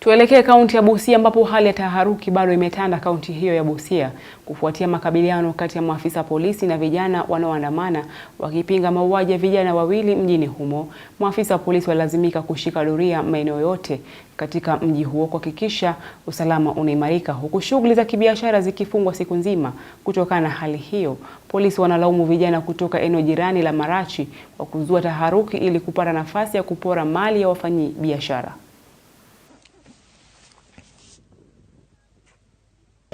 Tuelekee kaunti ya Busia ambapo hali ya taharuki bado imetanda kaunti hiyo ya Busia kufuatia makabiliano kati ya maafisa polisi na vijana wanaoandamana wakipinga mauaji ya vijana wawili mjini humo. Maafisa polisi walazimika kushika doria maeneo yote katika mji huo kuhakikisha usalama unaimarika, huku shughuli za kibiashara zikifungwa siku nzima. Kutokana na hali hiyo, polisi wanalaumu vijana kutoka eneo jirani la Marachi kwa kuzua taharuki ili kupata nafasi ya kupora mali ya wafanyi biashara.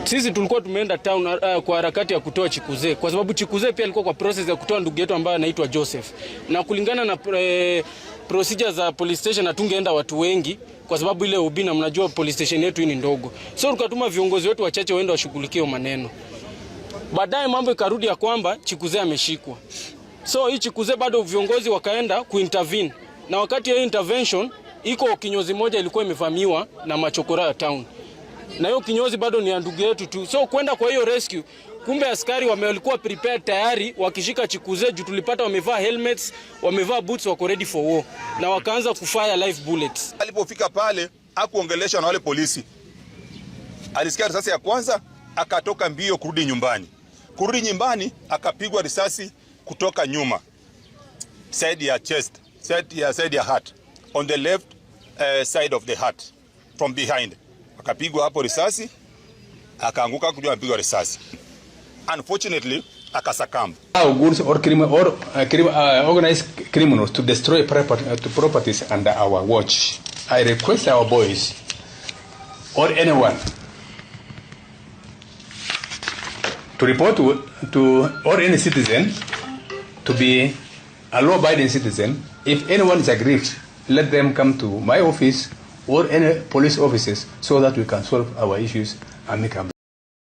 Sisi tulikuwa tumeenda town kwa harakati ya kutoa Chikuze, kwa sababu Chikuze pia alikuwa kwa process ya kutoa ndugu yetu ambaye anaitwa Joseph. Na kulingana na procedure za police station hatungeenda watu wengi kwa sababu ile ubina, mnajua police station yetu ni ndogo. So tukatuma viongozi wetu wachache waende washughulikie maneno. Baadaye mambo ikarudi ya kwamba Chikuze ameshikwa. So hii Chikuze bado viongozi wakaenda kuintervene. Na wakati ya intervention iko kinyozi moja ilikuwa imevamiwa na machokora ya town. Na hiyo kinyozi bado ni ndugu yetu tu. So kwenda kwa hiyo rescue, kumbe askari walikuwa prepared tayari wakishika Chikuze juu tulipata wamevaa helmets, wamevaa boots, wako ready for war. Na wakaanza kufire live bullets. Alipofika pale, hakuongelesha na wale polisi. Alisikia risasi ya kwanza, akatoka mbio kurudi nyumbani. Kurudi nyumbani, akapigwa risasi kutoka nyuma. Side ya chest, side ya heart. On the left side of the heart, from behind. Akapigwa hapo risasi, akaanguka kujua apigwa risasi. Unfortunately, akasakam. Goods or organized criminals to destroy properties under our watch. I request our boys or anyone to report to or any citizen to be a law-abiding citizen. If anyone is aggrieved, let them come to my office or any police offices so that we can solve our issues amicably.